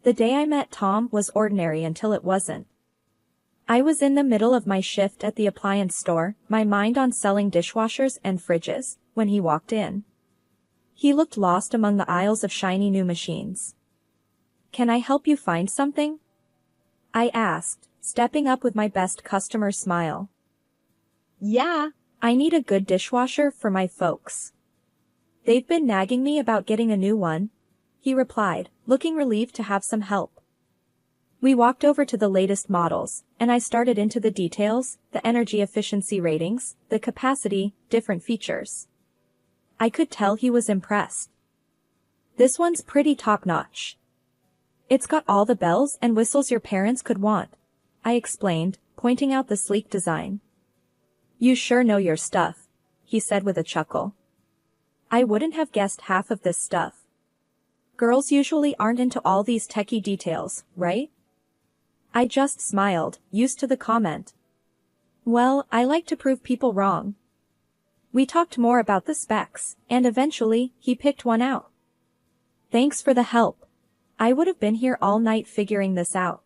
The day I met Tom was ordinary until it wasn't. I was in the middle of my shift at the appliance store, my mind on selling dishwashers and fridges, when he walked in. He looked lost among the aisles of shiny new machines. "Can I help you find something?" I asked, stepping up with my best customer smile. "Yeah, I need a good dishwasher for my folks. They've been nagging me about getting a new one," he replied, looking relieved to have some help. We walked over to the latest models, and I started into the details, the energy efficiency ratings, the capacity, different features. I could tell he was impressed. "This one's pretty top-notch. It's got all the bells and whistles your parents could want," I explained, pointing out the sleek design. "You sure know your stuff," he said with a chuckle. I wouldn't have guessed half of this stuff. Girls usually aren't into all these techie details, right? I just smiled, used to the comment. Well, I like to prove people wrong. We talked more about the specs, and eventually, he picked one out. "Thanks for the help. I would have been here all night figuring this out."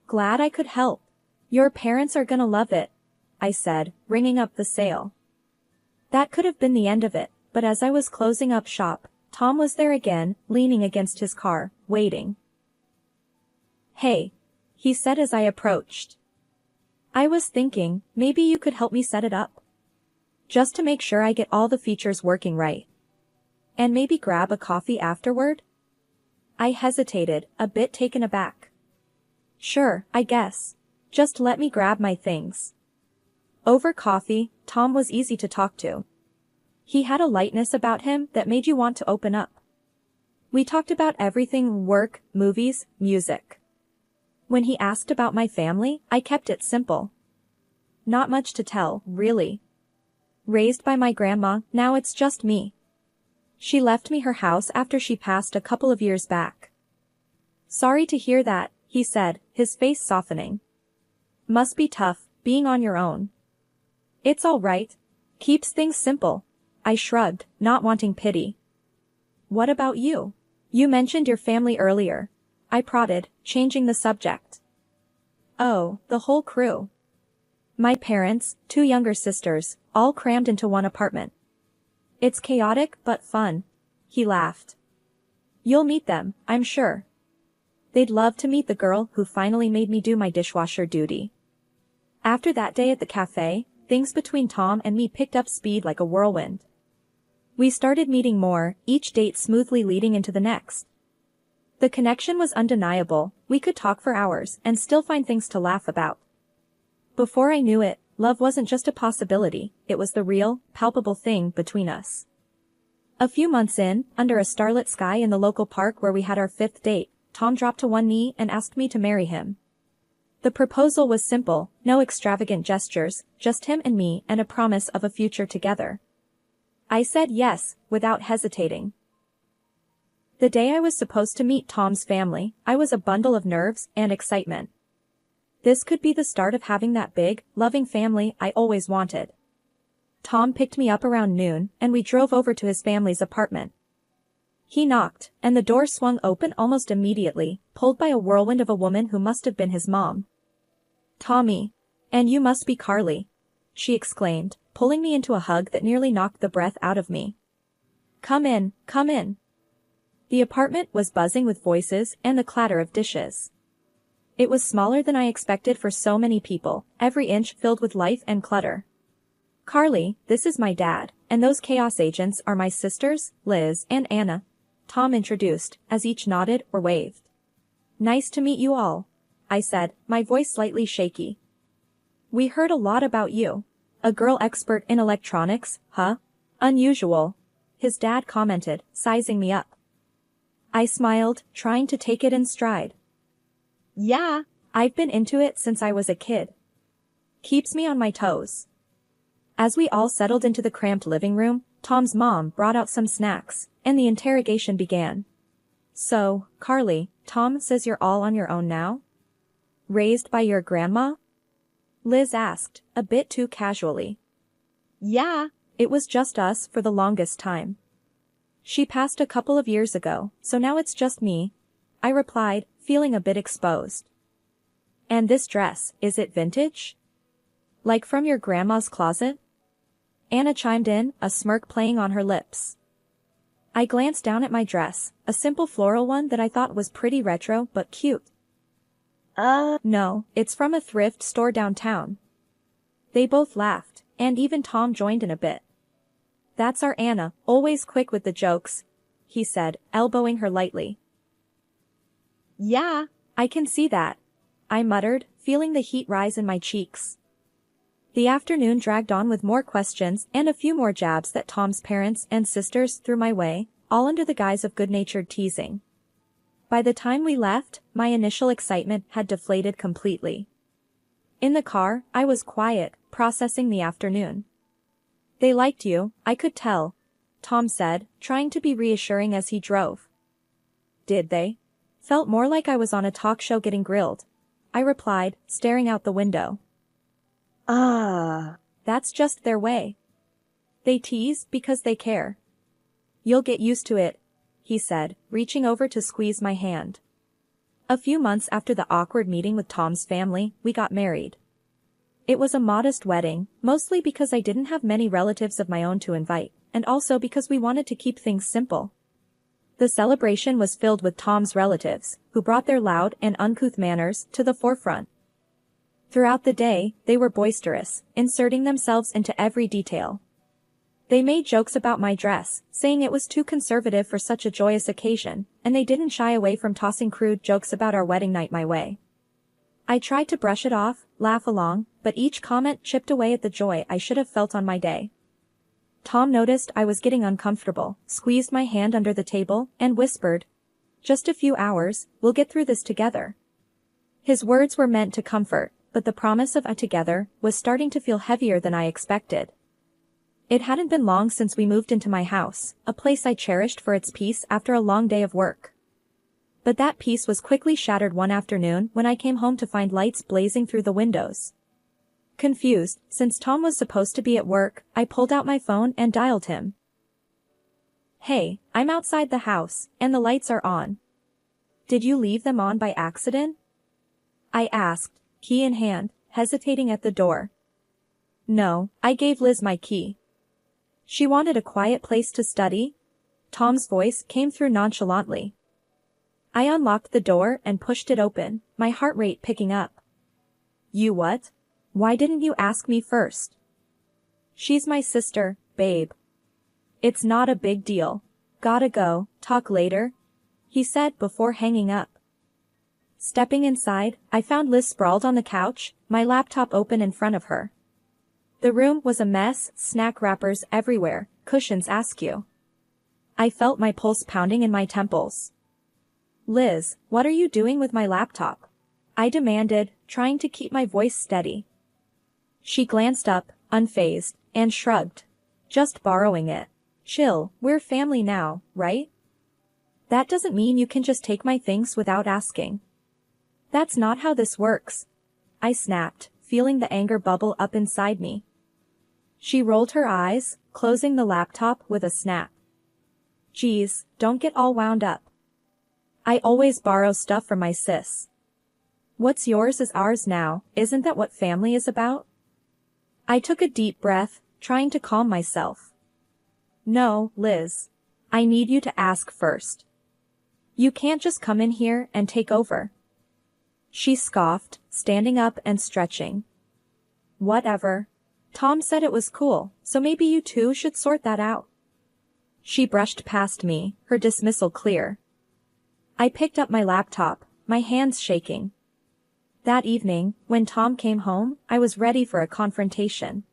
"Glad I could help. Your parents are gonna love it," I said, ringing up the sale. That could have been the end of it, but as I was closing up shop, Tom was there again, leaning against his car, waiting. "Hey," he said as I approached. "I was thinking, maybe you could help me set it up. Just to make sure I get all the features working right. And maybe grab a coffee afterward?" I hesitated, a bit taken aback. "Sure, I guess. Just let me grab my things." Over coffee, Tom was easy to talk to. He had a lightness about him that made you want to open up. We talked about everything: work, movies, music. When he asked about my family, I kept it simple. Not much to tell, really. Raised by my grandma, now it's just me. She left me her house after she passed a couple of years back. "Sorry to hear that," he said, his face softening. "Must be tough, being on your own." "It's all right. Keeps things simple," I shrugged, not wanting pity. "What about you? You mentioned your family earlier," I prodded, changing the subject. "Oh, the whole crew. My parents, 2 younger sisters, all crammed into one apartment. It's chaotic but fun," he laughed. "You'll meet them, I'm sure. They'd love to meet the girl who finally made me do my dishwasher duty." After that day at the cafe, things between Tom and me picked up speed like a whirlwind. We started meeting more, each date smoothly leading into the next. The connection was undeniable. We could talk for hours and still find things to laugh about. Before I knew it, love wasn't just a possibility, it was the real, palpable thing between us. A few months in, under a starlit sky in the local park where we had our 5th date, Tom dropped to one knee and asked me to marry him. The proposal was simple, no extravagant gestures, just him and me and a promise of a future together. I said yes, without hesitating. The day I was supposed to meet Tom's family, I was a bundle of nerves and excitement. This could be the start of having that big, loving family I always wanted. Tom picked me up around noon, and we drove over to his family's apartment. He knocked, and the door swung open almost immediately, pulled by a whirlwind of a woman who must have been his mom. "Tommy. And you must be Carly," she exclaimed, pulling me into a hug that nearly knocked the breath out of me. Come in, come in." The apartment was buzzing with voices and the clatter of dishes. It was smaller than I expected for so many people, every inch filled with life and clutter. "Carly, this is my dad, and those chaos agents are my sisters, Liz and Anna," Tom introduced, as each nodded or waved. "Nice to meet you all," I said, my voice slightly shaky. "We heard a lot about you. A girl expert in electronics, huh? Unusual," his dad commented, sizing me up. I smiled, trying to take it in stride. "Yeah, I've been into it since I was a kid. Keeps me on my toes." As we all settled into the cramped living room, Tom's mom brought out some snacks, and the interrogation began. "So, Carly, Tom says you're all on your own now? Raised by your grandma?" Liz asked, a bit too casually. "Yeah, it was just us for the longest time. She passed a couple of years ago, so now it's just me," I replied, feeling a bit exposed. And this dress, is it vintage? Like from your grandma's closet? Anna chimed in, a smirk playing on her lips. I glanced down at my dress, a simple floral one that I thought was pretty retro but cute. No, it's from a thrift store downtown. They both laughed, and even Tom joined in a bit. That's our Anna, always quick with the jokes, he said, elbowing her lightly. Yeah, I can see that, I muttered, feeling the heat rise in my cheeks. The afternoon dragged on with more questions and a few more jabs that Tom's parents and sisters threw my way, all under the guise of good-natured teasing. By the time we left, my initial excitement had deflated completely. In the car, I was quiet, processing the afternoon. They liked you, I could tell, Tom said, trying to be reassuring as he drove. Did they? Felt more like I was on a talk show getting grilled, I replied, staring out the window. That's just their way. They tease because they care. You'll get used to it, he said, reaching over to squeeze my hand. A few months after the awkward meeting with Tom's family, we got married. It was a modest wedding, mostly because I didn't have many relatives of my own to invite, and also because we wanted to keep things simple. The celebration was filled with Tom's relatives, who brought their loud and uncouth manners to the forefront. Throughout the day, they were boisterous, inserting themselves into every detail. They made jokes about my dress, saying it was too conservative for such a joyous occasion, and they didn't shy away from tossing crude jokes about our wedding night my way. I tried to brush it off, laugh along, but each comment chipped away at the joy I should have felt on my day. Tom noticed I was getting uncomfortable, squeezed my hand under the table, and whispered, "Just a few hours, we'll get through this together." His words were meant to comfort, but the promise of a together was starting to feel heavier than I expected. It hadn't been long since we moved into my house, a place I cherished for its peace after a long day of work. But that peace was quickly shattered one afternoon when I came home to find lights blazing through the windows. Confused, since Tom was supposed to be at work, I pulled out my phone and dialed him. "Hey, I'm outside the house, and the lights are on. Did you leave them on by accident?" I asked, key in hand, hesitating at the door. "No, I gave Liz my key. She wanted a quiet place to study." Tom's voice came through nonchalantly. I unlocked the door and pushed it open, my heart rate picking up. "You what? Why didn't you ask me first?" "She's my sister, babe. It's not a big deal. Gotta go, talk later," he said before hanging up. Stepping inside, I found Liz sprawled on the couch, my laptop open in front of her. The room was a mess, snack wrappers everywhere, cushions askew. I felt my pulse pounding in my temples. "Liz, what are you doing with my laptop?" I demanded, trying to keep my voice steady. She glanced up, unfazed, and shrugged. "Just borrowing it. Chill, we're family now, right? That doesn't mean you can just take my things without asking." "That's not how this works," I snapped, feeling the anger bubble up inside me. She rolled her eyes, closing the laptop with a snap. "Geez, don't get all wound up. I always borrow stuff from my sis. What's yours is ours now, isn't that what family is about?" I took a deep breath, trying to calm myself. "No, Liz. I need you to ask first. You can't just come in here and take over." She scoffed, standing up and stretching. "Whatever. Tom said it was cool, so maybe you two should sort that out." She brushed past me, her dismissal clear. I picked up my laptop, my hands shaking. That evening, when Tom came home, I was ready for a confrontation.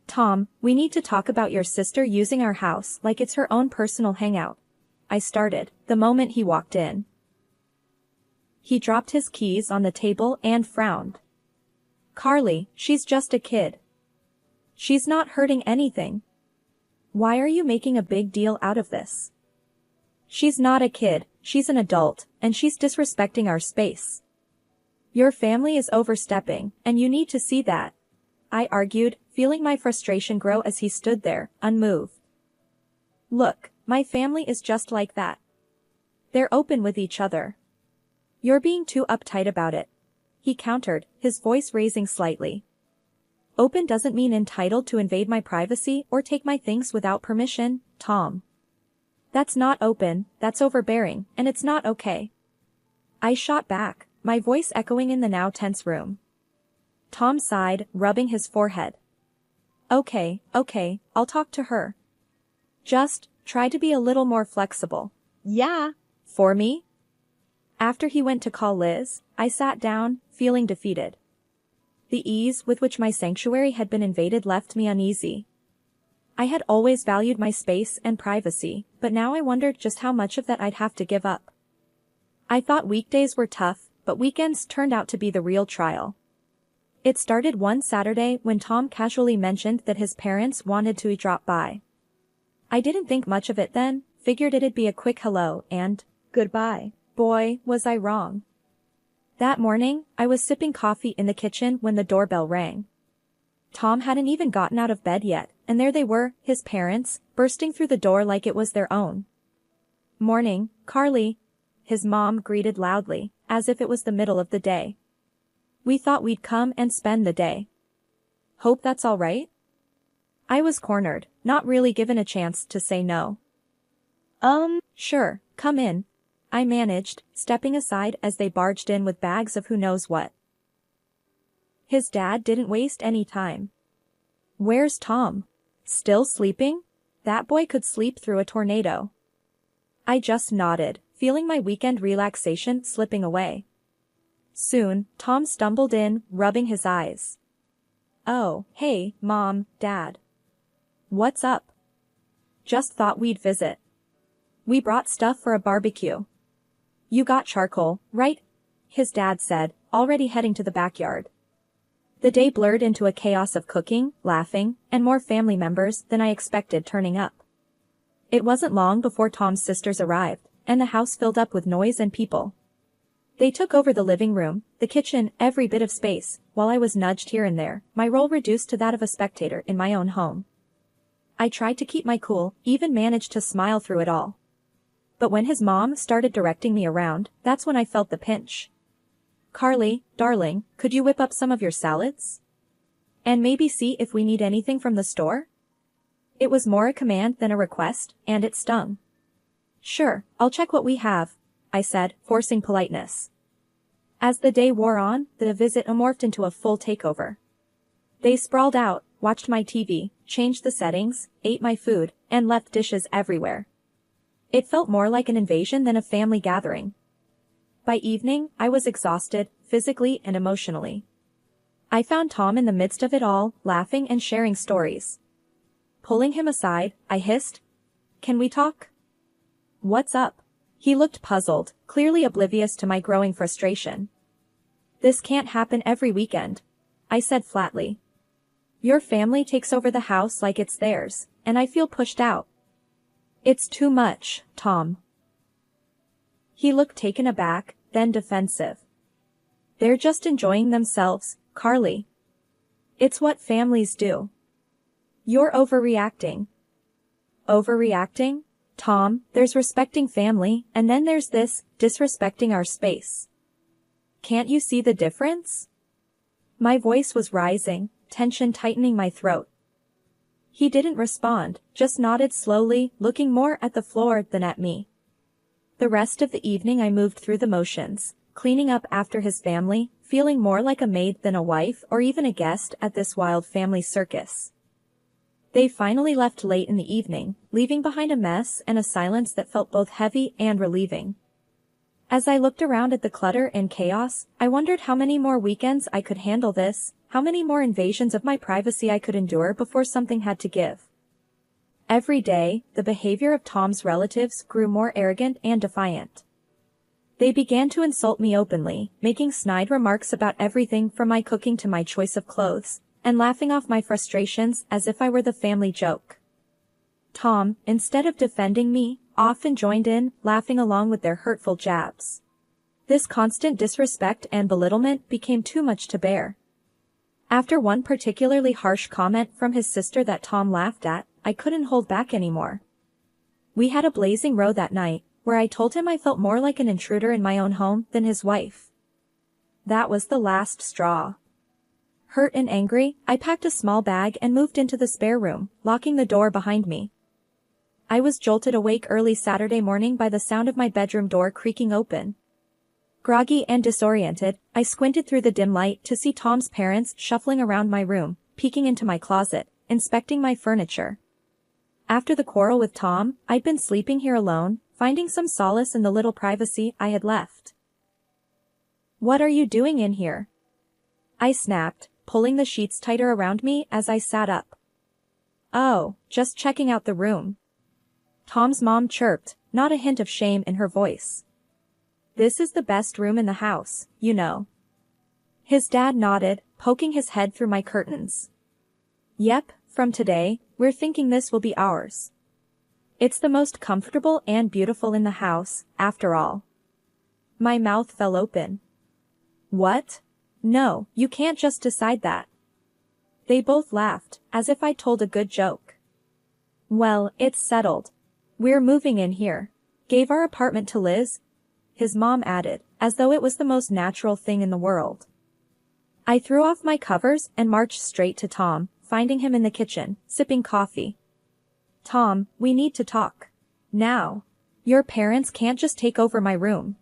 "Tom, we need to talk about your sister using our house like it's her own personal hangout," I started, the moment he walked in. He dropped his keys on the table and frowned. "Carly, she's just a kid. She's not hurting anything. Why are you making a big deal out of this?" "She's not a kid, she's an adult, and she's disrespecting our space. Your family is overstepping, and you need to see that," I argued, feeling my frustration grow as he stood there, unmoved. "Look, my family is just like that. They're open with each other, You're being too uptight about it, he countered, his voice raising slightly. Open doesn't mean entitled to invade my privacy or take my things without permission, Tom. That's not open, that's overbearing, and it's not okay. I shot back, my voice echoing in the now tense room. Tom sighed, rubbing his forehead. Okay, I'll talk to her. Just, try to be a little more flexible. Yeah. For me? After he went to call Liz, I sat down, feeling defeated. The ease with which my sanctuary had been invaded left me uneasy. I had always valued my space and privacy, but now I wondered just how much of that I'd have to give up. I thought weekdays were tough, but weekends turned out to be the real trial. It started one Saturday when Tom casually mentioned that his parents wanted to drop by. I didn't think much of it then, figured it'd be a quick hello and goodbye. Boy, was I wrong. That morning, I was sipping coffee in the kitchen when the doorbell rang. Tom hadn't even gotten out of bed yet, and there they were, his parents, bursting through the door like it was their own. Morning, Carly. His mom greeted loudly, as if it was the middle of the day. We thought we'd come and spend the day. Hope that's all right? I was cornered, not really given a chance to say no. Sure, come in, I managed, stepping aside as they barged in with bags of who knows what. His dad didn't waste any time. Where's Tom? Still sleeping? That boy could sleep through a tornado. I just nodded, feeling my weekend relaxation slipping away. Soon, Tom stumbled in, rubbing his eyes. Oh, hey, Mom, Dad. What's up? Just thought we'd visit. We brought stuff for a barbecue. You got charcoal, right? His dad said, already heading to the backyard. The day blurred into a chaos of cooking, laughing, and more family members than I expected turning up. It wasn't long before Tom's sisters arrived, and the house filled up with noise and people. They took over the living room, the kitchen, every bit of space, while I was nudged here and there, my role reduced to that of a spectator in my own home. I tried to keep my cool, even managed to smile through it all. But when his mom started directing me around, that's when I felt the pinch. Carly, darling, could you whip up some of your salads? And maybe see if we need anything from the store? It was more a command than a request, and it stung. Sure, I'll check what we have, I said, forcing politeness. As the day wore on, the visit morphed into a full takeover. They sprawled out, watched my TV, changed the settings, ate my food, and left dishes everywhere. It felt more like an invasion than a family gathering. By evening, I was exhausted, physically and emotionally. I found Tom in the midst of it all, laughing and sharing stories. Pulling him aside, I hissed, "Can we talk?" "What's up?" He looked puzzled, clearly oblivious to my growing frustration. "This can't happen every weekend," I said flatly. "Your family takes over the house like it's theirs, and I feel pushed out." "It's too much, Tom." He looked taken aback, then defensive. "They're just enjoying themselves, Carly. It's what families do." "You're overreacting." "Overreacting? Tom, there's respecting family, and then there's this, disrespecting our space. Can't you see the difference?" My voice was rising, tension tightening my throat. He didn't respond, just nodded slowly, looking more at the floor than at me. The rest of the evening I moved through the motions, cleaning up after his family, feeling more like a maid than a wife or even a guest at this wild family circus. They finally left late in the evening, leaving behind a mess and a silence that felt both heavy and relieving. As I looked around at the clutter and chaos, I wondered how many more weekends I could handle this, how many more invasions of my privacy I could endure before something had to give. Every day, the behavior of Tom's relatives grew more arrogant and defiant. They began to insult me openly, making snide remarks about everything from my cooking to my choice of clothes, and laughing off my frustrations as if I were the family joke. Tom, instead of defending me, often joined in, laughing along with their hurtful jabs. This constant disrespect and belittlement became too much to bear. After one particularly harsh comment from his sister that Tom laughed at, I couldn't hold back anymore. We had a blazing row that night, where I told him I felt more like an intruder in my own home than his wife. That was the last straw. Hurt and angry, I packed a small bag and moved into the spare room, locking the door behind me. I was jolted awake early Saturday morning by the sound of my bedroom door creaking open. Groggy and disoriented, I squinted through the dim light to see Tom's parents shuffling around my room, peeking into my closet, inspecting my furniture. After the quarrel with Tom, I'd been sleeping here alone, finding some solace in the little privacy I had left. "What are you doing in here?" I snapped, pulling the sheets tighter around me as I sat up. "Oh, just checking out the room," Tom's mom chirped, not a hint of shame in her voice. "This is the best room in the house, you know." His dad nodded, poking his head through my curtains. "Yep, from today, we're thinking this will be ours. It's the most comfortable and beautiful in the house, after all." My mouth fell open. "What? No, you can't just decide that." They both laughed, as if I'd told a good joke. "Well, it's settled. We're moving in here. Gave our apartment to Liz," his mom added, as though it was the most natural thing in the world. I threw off my covers and marched straight to Tom, finding him in the kitchen, sipping coffee. "Tom, we need to talk. Now. Your parents can't just take over my room.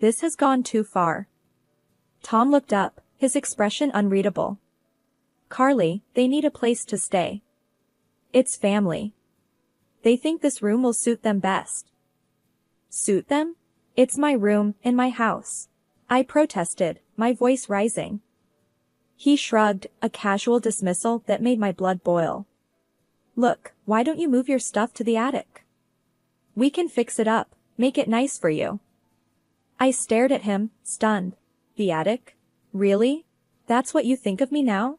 This has gone too far." Tom looked up, his expression unreadable. "Carly, they need a place to stay. It's family. They think this room will suit them best." "Suit them? It's my room, in my house," I protested, my voice rising. He shrugged, a casual dismissal that made my blood boil. "Look, why don't you move your stuff to the attic? We can fix it up, make it nice for you." I stared at him, stunned. "The attic? Really? That's what you think of me now?"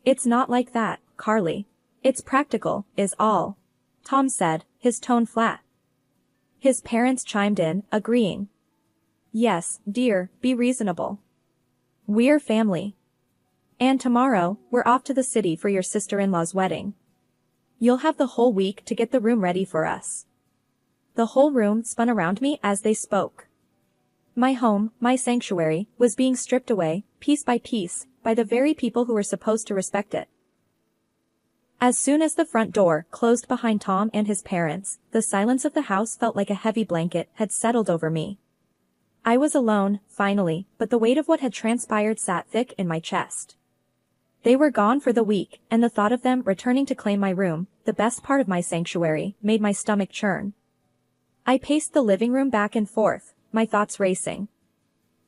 "It's not like that, Carly. It's practical, is all," Tom said, his tone flat. His parents chimed in, agreeing. "Yes, dear, be reasonable. We're family. And tomorrow, we're off to the city for your sister-in-law's wedding. You'll have the whole week to get the room ready for us." The whole room spun around me as they spoke. My home, my sanctuary, was being stripped away, piece by piece, by the very people who were supposed to respect it. As soon as the front door closed behind Tom and his parents, the silence of the house felt like a heavy blanket had settled over me. I was alone, finally, but the weight of what had transpired sat thick in my chest. They were gone for the week, and the thought of them returning to claim my room, the best part of my sanctuary, made my stomach churn. I paced the living room back and forth, my thoughts racing.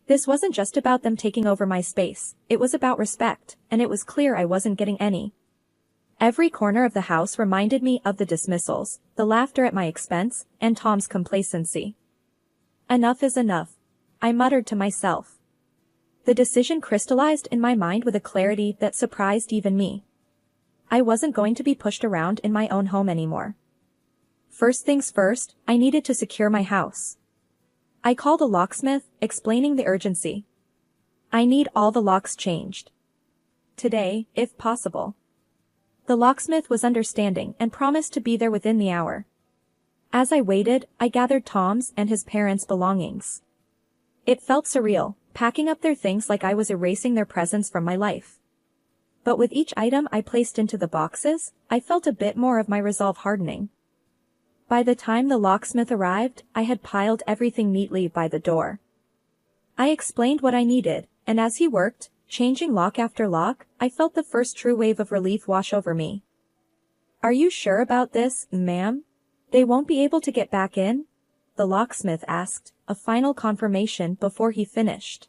This wasn't just about them taking over my space, it was about respect, and it was clear I wasn't getting any. Every corner of the house reminded me of the dismissals, the laughter at my expense, and Tom's complacency. Enough is enough, I muttered to myself. The decision crystallized in my mind with a clarity that surprised even me. I wasn't going to be pushed around in my own home anymore. First things first, I needed to secure my house. I called a locksmith, explaining the urgency. I need all the locks changed. Today, if possible. The locksmith was understanding and promised to be there within the hour. As I waited, I gathered Tom's and his parents' belongings. It felt surreal, packing up their things like I was erasing their presence from my life. But with each item I placed into the boxes, I felt a bit more of my resolve hardening. By the time the locksmith arrived, I had piled everything neatly by the door. I explained what I needed, and as he worked, changing lock after lock, I felt the first true wave of relief wash over me. "Are you sure about this, ma'am? They won't be able to get back in?" the locksmith asked, a final confirmation before he finished.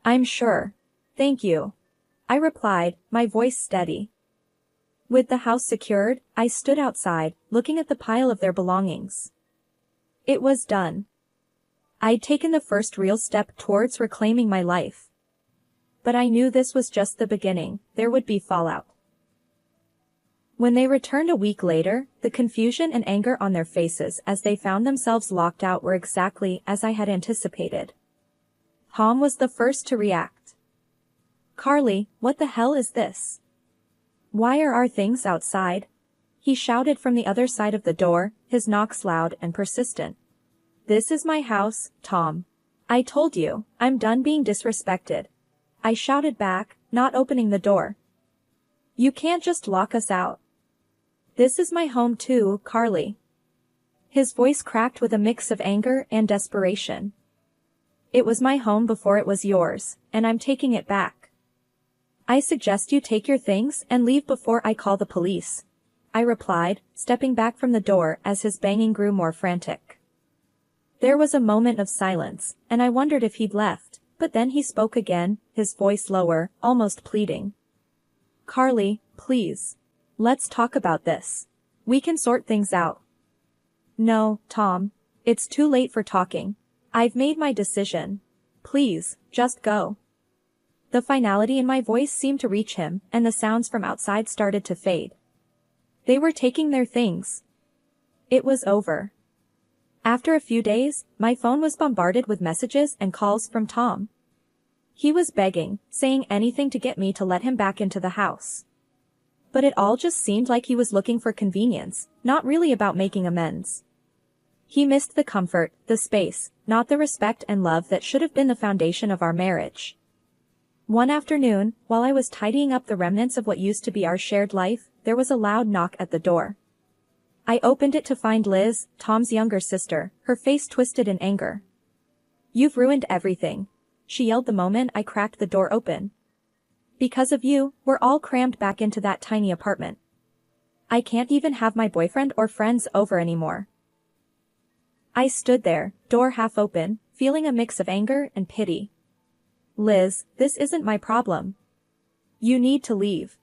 "I'm sure. Thank you," I replied, my voice steady. With the house secured, I stood outside, looking at the pile of their belongings. It was done. I'd taken the first real step towards reclaiming my life. But I knew this was just the beginning, there would be fallout. When they returned a week later, the confusion and anger on their faces as they found themselves locked out were exactly as I had anticipated. Tom was the first to react. "Carly, what the hell is this? Why are our things outside?" He shouted from the other side of the door, his knocks loud and persistent. "This is my house, Tom. I told you, I'm done being disrespected." I shouted back, not opening the door. "You can't just lock us out. This is my home too, Carly." His voice cracked with a mix of anger and desperation. "It was my home before it was yours, and I'm taking it back. I suggest you take your things and leave before I call the police," I replied, stepping back from the door as his banging grew more frantic. There was a moment of silence, and I wondered if he'd left, but then he spoke again, his voice lower, almost pleading. "Carly, please. Let's talk about this. We can sort things out." "No, Tom. It's too late for talking. I've made my decision. Please, just go." The finality in my voice seemed to reach him, and the sounds from outside started to fade. They were taking their things. It was over. After a few days, my phone was bombarded with messages and calls from Tom. He was begging, saying anything to get me to let him back into the house. But it all just seemed like he was looking for convenience, not really about making amends. He missed the comfort, the space, not the respect and love that should have been the foundation of our marriage. One afternoon, while I was tidying up the remnants of what used to be our shared life, there was a loud knock at the door. I opened it to find Liz, Tom's younger sister, her face twisted in anger. "You've ruined everything," she yelled the moment I cracked the door open. "Because of you, we're all crammed back into that tiny apartment. I can't even have my boyfriend or friends over anymore." I stood there, door half open, feeling a mix of anger and pity. "Liz, this isn't my problem. You need to leave."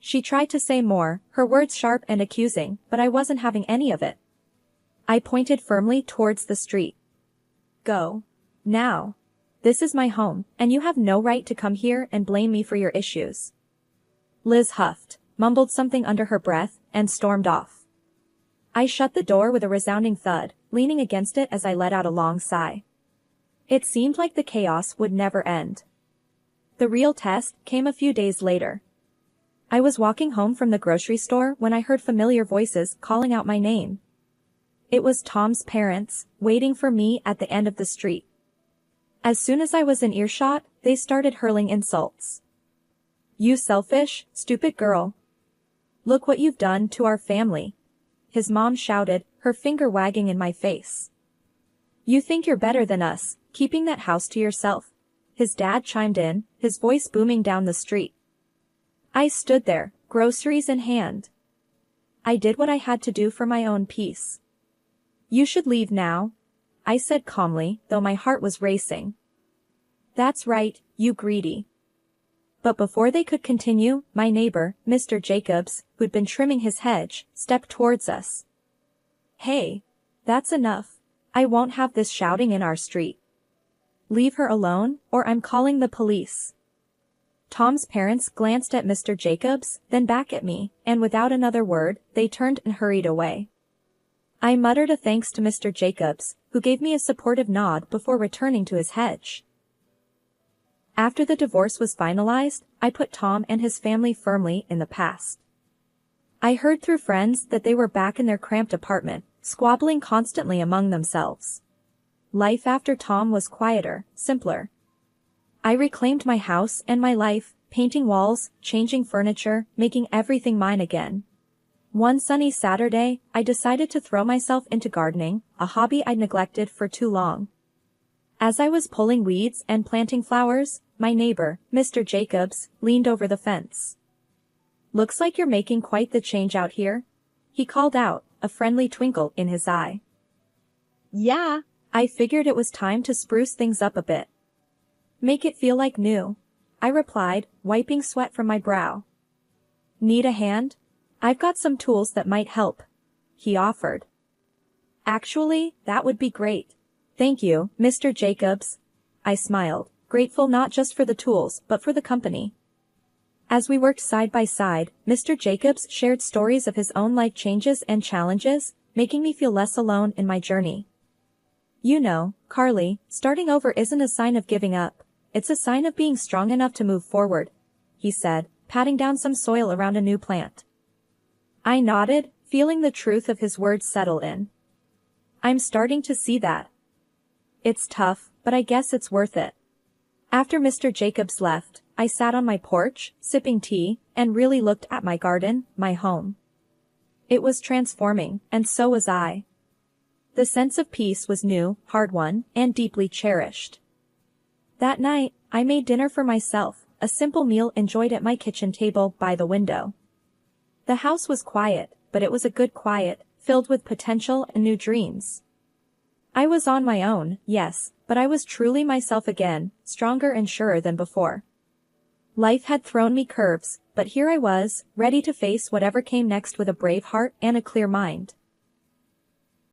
She tried to say more, her words sharp and accusing, but I wasn't having any of it. I pointed firmly towards the street. "Go. Now. This is my home, and you have no right to come here and blame me for your issues." Liz huffed, mumbled something under her breath, and stormed off. I shut the door with a resounding thud, leaning against it as I let out a long sigh. It seemed like the chaos would never end. The real test came a few days later. I was walking home from the grocery store when I heard familiar voices calling out my name. It was Tom's parents, waiting for me at the end of the street. As soon as I was in earshot, they started hurling insults. "You selfish, stupid girl. Look what you've done to our family," his mom shouted, her finger wagging in my face. "You think you're better than us, keeping that house to yourself," his dad chimed in, his voice booming down the street. I stood there, groceries in hand. I did what I had to do for my own peace. "You should leave now," I said calmly, though my heart was racing. "That's right, you greedy." But before they could continue, my neighbor, Mr. Jacobs, who'd been trimming his hedge, stepped towards us. "Hey, that's enough. I won't have this shouting in our street. Leave her alone, or I'm calling the police." Tom's parents glanced at Mr. Jacobs, then back at me, and without another word, they turned and hurried away. I muttered a thanks to Mr. Jacobs, who gave me a supportive nod before returning to his hedge. After the divorce was finalized, I put Tom and his family firmly in the past. I heard through friends that they were back in their cramped apartment, squabbling constantly among themselves. Life after Tom was quieter, simpler. I reclaimed my house and my life, painting walls, changing furniture, making everything mine again. One sunny Saturday, I decided to throw myself into gardening, a hobby I'd neglected for too long. As I was pulling weeds and planting flowers, my neighbor, Mr. Jacobs, leaned over the fence. "Looks like you're making quite the change out here," he called out, a friendly twinkle in his eye. "Yeah, I figured it was time to spruce things up a bit. Make it feel like new," I replied, wiping sweat from my brow. "Need a hand? I've got some tools that might help," he offered. "Actually, that would be great. Thank you, Mr. Jacobs," I smiled, grateful not just for the tools but for the company. As we worked side by side, Mr. Jacobs shared stories of his own life changes and challenges, making me feel less alone in my journey. "You know, Carly, starting over isn't a sign of giving up. It's a sign of being strong enough to move forward," he said, patting down some soil around a new plant. I nodded, feeling the truth of his words settle in. I'm starting to see that. It's tough, but I guess it's worth it. After Mr. Jacobs left, I sat on my porch, sipping tea, and really looked at my garden, my home. It was transforming, and so was I. The sense of peace was new, hard-won, and deeply cherished. That night, I made dinner for myself, a simple meal enjoyed at my kitchen table by the window. The house was quiet, but it was a good quiet, filled with potential and new dreams. I was on my own, yes, but I was truly myself again, stronger and surer than before. Life had thrown me curves, but here I was, ready to face whatever came next with a brave heart and a clear mind.